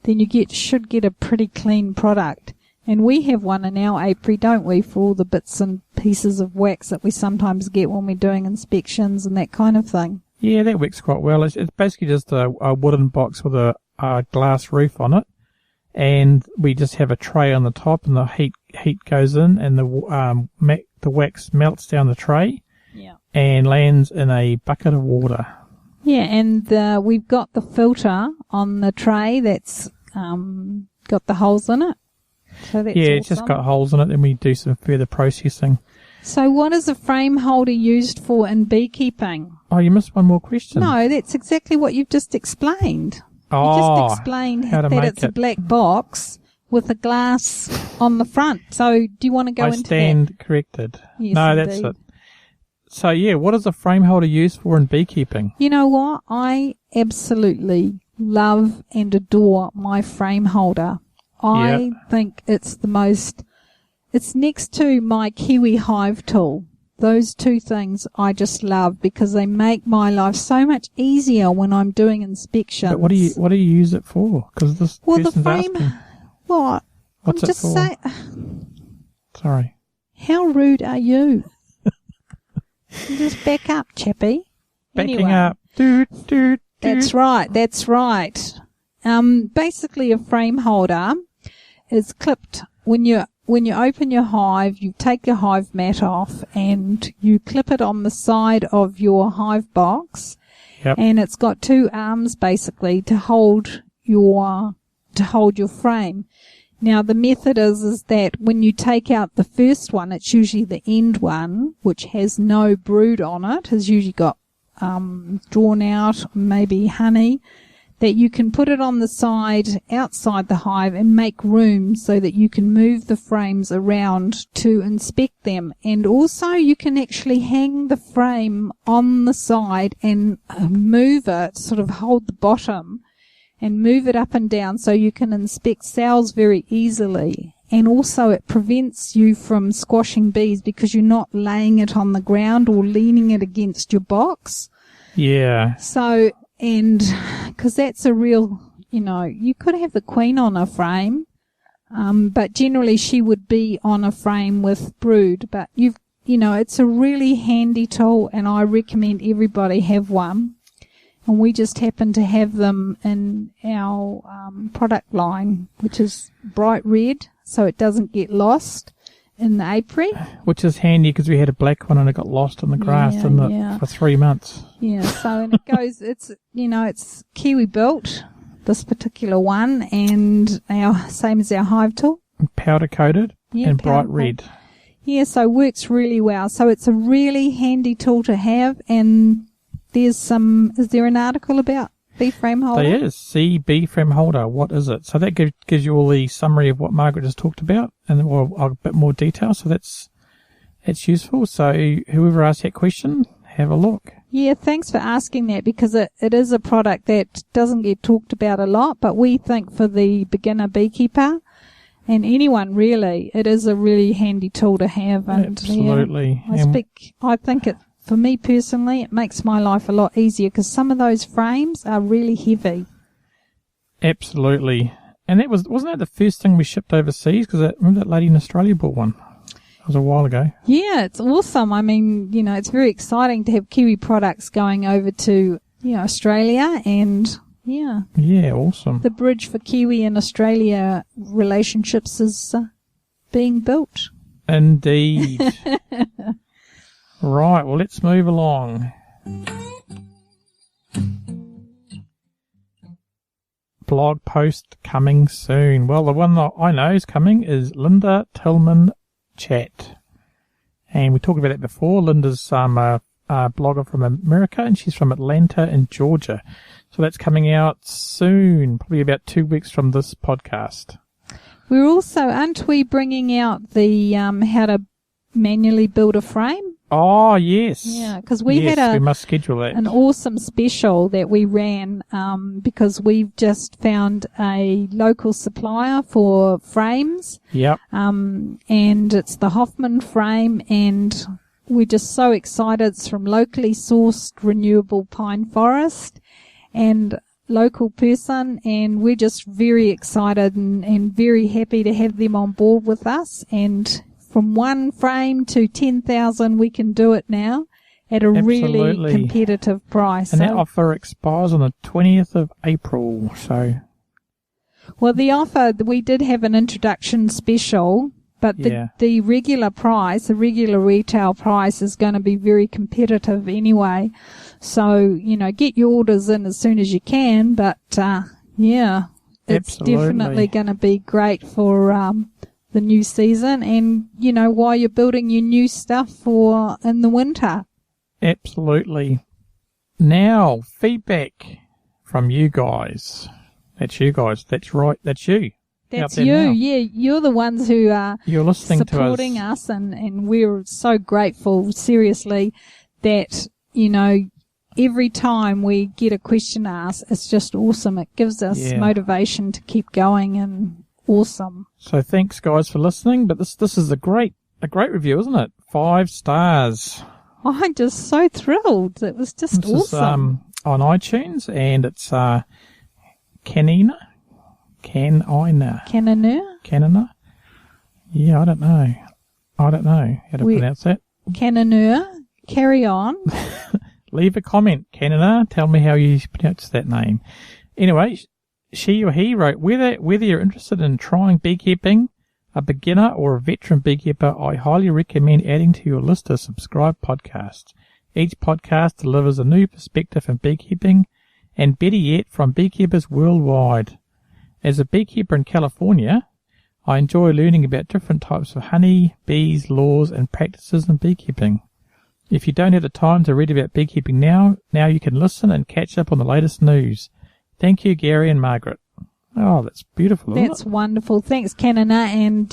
then you should get a pretty clean product. And we have one in our apiary, don't we, for all the bits and pieces of wax that we sometimes get when we're doing inspections and that kind of thing. Yeah, that works quite well. It's basically just a wooden box with a glass roof on it. And we just have a tray on the top, and the heat goes in, and the wax melts down the tray, and lands in a bucket of water. Yeah, and we've got the filter on the tray that's got the holes in it. So that's it's just got holes in it, and we do some further processing. So what is a frame holder used for in beekeeping? Oh, you missed one more question. No, that's exactly what you've just explained. You just explained that it's a black box with a glass on the front. So do you want to go into that? I stand corrected. Yes, no, indeed. That's it. So, what is a frame holder used for in beekeeping? You know what? I absolutely love and adore my frame holder. I think it's it's next to my Kiwi hive tool. Those two things I just love because they make my life so much easier when I'm doing inspections. But what do you use it for? Because this person's asking. What? What's I'm just it for? Sorry. How rude are you? You just back up, chappy. Backing up. Doot, doot, That's right. Basically a frame holder is clipped when you open your hive, you take your hive mat off and you clip it on the side of your hive box. Yep. And it's got two arms basically to hold your frame. Now the method is that when you take out the first one, it's usually the end one, which has no brood on it, has usually got drawn out, maybe honey, that you can put it on the side outside the hive and make room so that you can move the frames around to inspect them. And also you can actually hang the frame on the side and move it, sort of hold the bottom and move it up and down so you can inspect cells very easily. And also it prevents you from squashing bees because you're not laying it on the ground or leaning it against your box. Yeah. So, and because that's a real, you could have the queen on a frame, but generally she would be on a frame with brood. But it's a really handy tool, and I recommend everybody have one. And we just happen to have them in our product line, which is bright red, so it doesn't get lost in the apiary. Which is handy because we had a black one and it got lost in the grass, didn't it, for 3 months. Yeah, so and it goes, it's Kiwi built, this particular one, and same as our hive tool. Powder coated and bright red. Yeah, so works really well. So it's a really handy tool to have, and is there an article about bee frame holder? There is. See bee frame holder. What is it? So that gives you all the summary of what Margaret just talked about and a bit more detail. So that's useful. So whoever asked that question, have a look. Yeah, thanks for asking that, because it is a product that doesn't get talked about a lot, but we think for the beginner beekeeper and anyone really, it is a really handy tool to have. And absolutely. I think for me personally, it makes my life a lot easier because some of those frames are really heavy. Absolutely. And wasn't that the first thing we shipped overseas? Because remember that lady in Australia bought one? That was a while ago. Yeah, it's awesome. I mean, it's very exciting to have Kiwi products going over to Australia, and yeah, awesome. The bridge for Kiwi and Australia relationships is being built. Indeed. Right, well, let's move along. Blog post coming soon. Well, the one that I know is coming is Linda Tillman Chat. And we talked about that before. Linda's a blogger from America, and she's from Atlanta in Georgia. So that's coming out soon, probably about 2 weeks from this podcast. We're also, aren't we bringing out the how to manually build a frame? Oh, yes. Yeah, because we must schedule that. An awesome special that we ran because we've just found a local supplier for frames. Yep. And it's the Hoffman frame, and we're just so excited. It's from locally sourced renewable pine forest and local person, and we're just very excited and very happy to have them on board with us. And from one frame to 10,000, we can do it now at a really competitive price. And that offer expires on the 20th of April. Well, the offer, we did have an introduction special, but the regular price, the regular retail price is going to be very competitive anyway. So, get your orders in as soon as you can, but it's definitely going to be great for the new season, and while you're building your new stuff for in the winter. Absolutely. Now, feedback from you guys. That's you guys. That's right. That's you. That's you. Now. Yeah, you're the ones who are supporting us, and we're so grateful, seriously, that every time we get a question asked, it's just awesome. It gives us motivation to keep going, and awesome. So thanks, guys, for listening. But this is a great review, isn't it? 5 stars. I'm just so thrilled. It was just awesome. This is on iTunes, and it's Canina. Yeah, I don't know. I don't know how to pronounce that. Cannoneer, carry on. Leave a comment, Canada. Tell me how you pronounce that name. Anyway, she or he wrote, whether you're interested in trying beekeeping, a beginner or a veteran beekeeper, I highly recommend adding to your list of subscribed podcasts. Each podcast delivers a new perspective in beekeeping, and better yet, from beekeepers worldwide. As a beekeeper in California, I enjoy learning about different types of honey, bees, laws, and practices in beekeeping. If you don't have the time to read about beekeeping now you can listen and catch up on the latest news. Thank you, Gary and Margaret. Oh, that's beautiful, isn't That's wonderful. Thanks, Canada. And,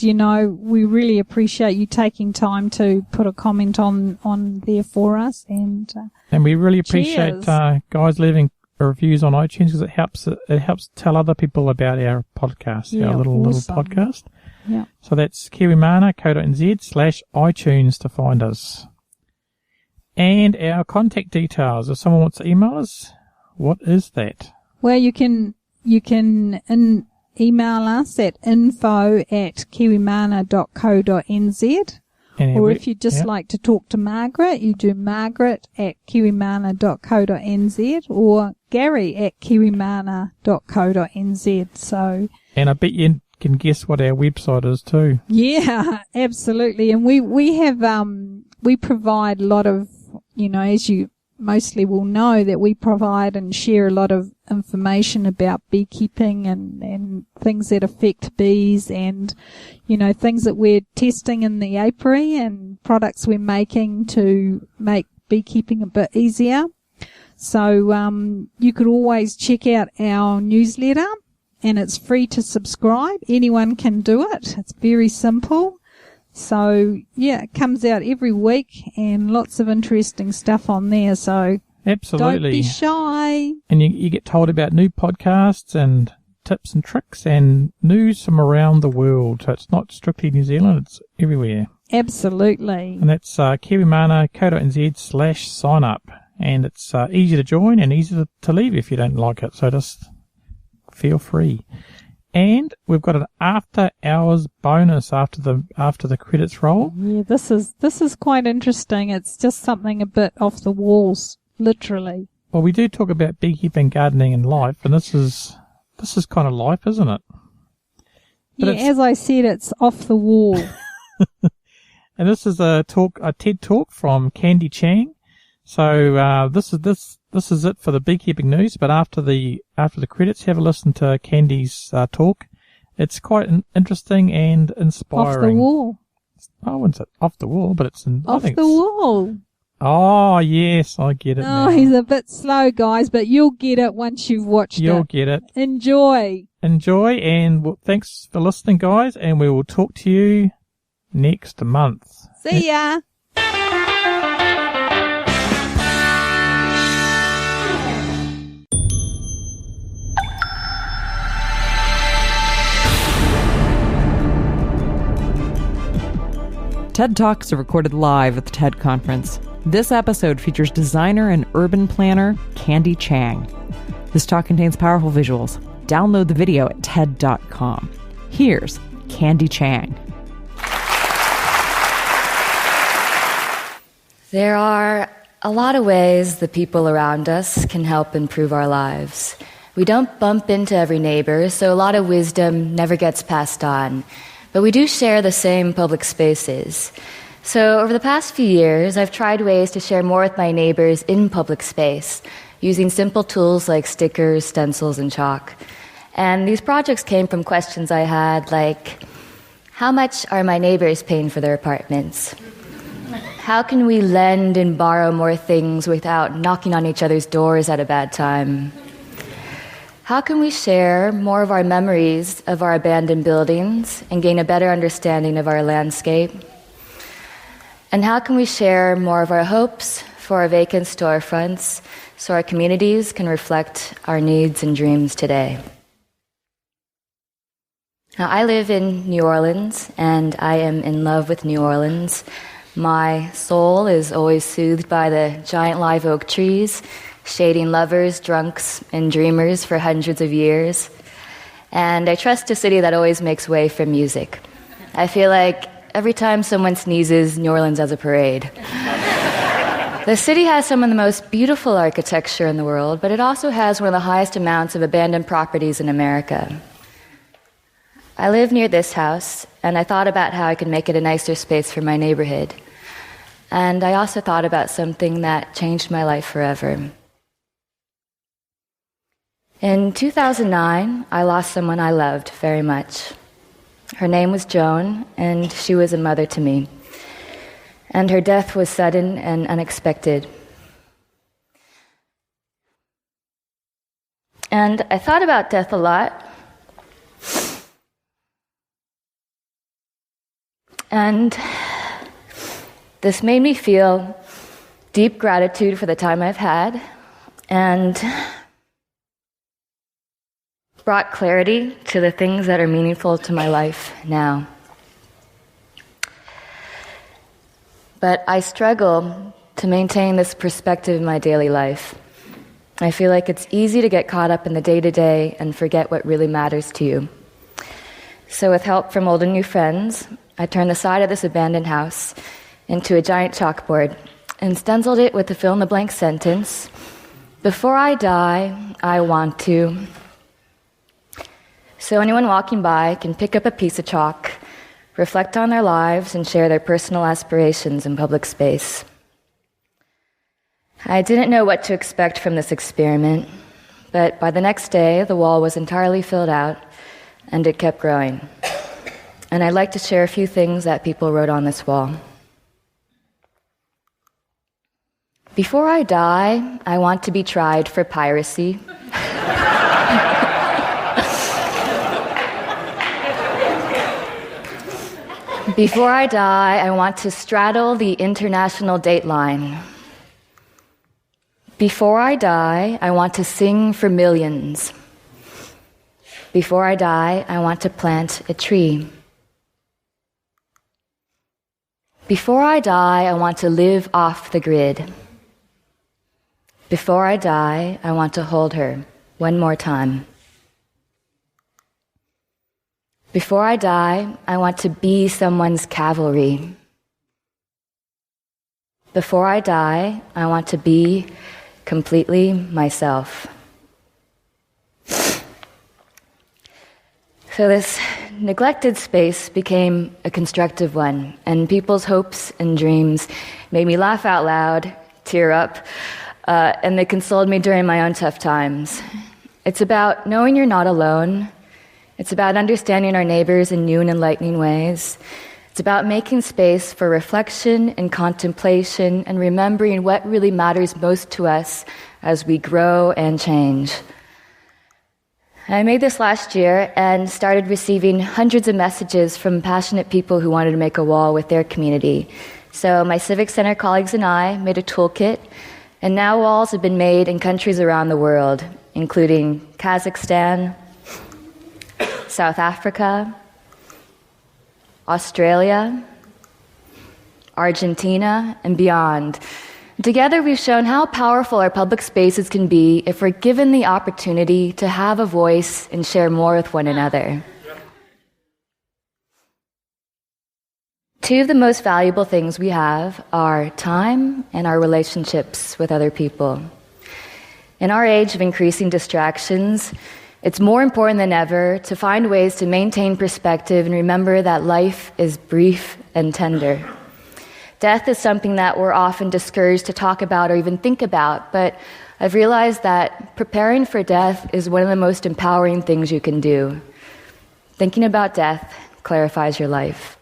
we really appreciate you taking time to put a comment on there for us. And we really appreciate guys leaving reviews on iTunes because it helps tell other people about our podcast, our little podcast. Yeah. So that's kiwimana.co.nz/iTunes to find us. And our contact details. If someone wants to email us, what is that? Well, you can email us at info@kiwimana.co.nz. Or if you'd just like to talk to Margaret, you do margaret@kiwimana.co.nz or gary@kiwimana.co.nz. And I bet you can guess what our website is too. Yeah, absolutely. And we have, we provide a lot of, as you mostly will know, that we provide and share a lot of information about beekeeping and things that affect bees and, things that we're testing in the apiary and products we're making to make beekeeping a bit easier. So, you could always check out our newsletter and it's free to subscribe. Anyone can do it. It's very simple. So, it comes out every week and lots of interesting stuff on there. So, absolutely. Don't be shy. And you get told about new podcasts and tips and tricks and news from around the world. So it's not strictly New Zealand, it's everywhere. Absolutely. And that's kiwimana.co.nz/sign up. And it's easy to join and easy to leave if you don't like it. So just feel free. And we've got an after hours bonus after the credits roll. Yeah, this is quite interesting. It's just something a bit off the walls, literally. Well, we do talk about beekeeping, gardening, and life, and this is kind of life, isn't it? But as I said, it's off the wall. And this is a TED talk from Candy Chang. So this is it for the beekeeping news. But after the credits, have a listen to Candy's talk. It's quite interesting and inspiring. Off the wall. I wouldn't say off the wall, but it's off the wall. Oh yes, I get it. Oh, he's a bit slow, guys, but you'll get it once you've watched it. You'll get it. Enjoy, and thanks for listening, guys. And we will talk to you next month. See ya. TED Talks are recorded live at the TED Conference. This episode features designer and urban planner Candy Chang. This talk contains powerful visuals. Download the video at TED.com. Here's Candy Chang. There are a lot of ways the people around us can help improve our lives. We don't bump into every neighbor, so a lot of wisdom never gets passed on. But we do share the same public spaces. So over the past few years, I've tried ways to share more with my neighbors in public space, using simple tools like stickers, stencils, and chalk. And these projects came from questions I had like, how much are my neighbors paying for their apartments? How can we lend and borrow more things without knocking on each other's doors at a bad time? How can we share more of our memories of our abandoned buildings and gain a better understanding of our landscape? And how can we share more of our hopes for our vacant storefronts so our communities can reflect our needs and dreams today? Now, I live in New Orleans, and I am in love with New Orleans. My soul is always soothed by the giant live oak trees, shading lovers, drunks, and dreamers for hundreds of years. And I trust a city that always makes way for music. I feel like every time someone sneezes, New Orleans has a parade. The city has some of the most beautiful architecture in the world, but it also has one of the highest amounts of abandoned properties in America. I live near this house, and I thought about how I could make it a nicer space for my neighborhood. And I also thought about something that changed my life forever. In 2009, I lost someone I loved very much. Her name was Joan, and she was a mother to me. And her death was sudden and unexpected. And I thought about death a lot. And this made me feel deep gratitude for the time I've had, and brought clarity to the things that are meaningful to my life now. But I struggle to maintain this perspective in my daily life. I feel like it's easy to get caught up in the day-to-day and forget what really matters to you. So with help from old and new friends, I turned the side of this abandoned house into a giant chalkboard and stenciled it with the fill-in-the-blank sentence, "Before I die, I want to." So anyone walking by can pick up a piece of chalk, reflect on their lives, and share their personal aspirations in public space. I didn't know what to expect from this experiment, but by the next day, the wall was entirely filled out, and it kept growing. And I'd like to share a few things that people wrote on this wall. "Before I die, I want to be tried for piracy." "Before I die, I want to straddle the international dateline." "Before I die, I want to sing for millions." "Before I die, I want to plant a tree." "Before I die, I want to live off the grid." "Before I die, I want to hold her one more time." "Before I die, I want to be someone's cavalry." "Before I die, I want to be completely myself." So this neglected space became a constructive one, and people's hopes and dreams made me laugh out loud, tear up, and they consoled me during my own tough times. It's about knowing you're not alone. It's about understanding our neighbors in new and enlightening ways. It's about making space for reflection and contemplation and remembering what really matters most to us as we grow and change. I made this last year and started receiving hundreds of messages from passionate people who wanted to make a wall with their community. So my Civic Center colleagues and I made a toolkit, and now walls have been made in countries around the world, including Kazakhstan, South Africa, Australia, Argentina, and beyond. Together, we've shown how powerful our public spaces can be if we're given the opportunity to have a voice and share more with one another. Two of the most valuable things we have are time and our relationships with other people. In our age of increasing distractions, it's more important than ever to find ways to maintain perspective and remember that life is brief and tender. Death is something that we're often discouraged to talk about or even think about, but I've realized that preparing for death is one of the most empowering things you can do. Thinking about death clarifies your life.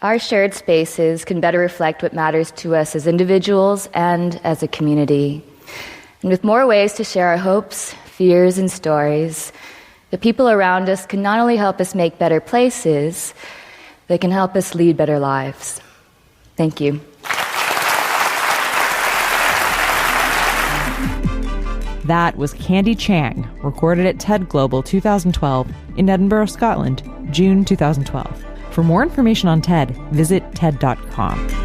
Our shared spaces can better reflect what matters to us as individuals and as a community. And with more ways to share our hopes, fears, and stories, the people around us can not only help us make better places, they can help us lead better lives. Thank you. That was Candy Chang, recorded at TED Global 2012 in Edinburgh, Scotland, June 2012. For more information on TED, visit TED.com.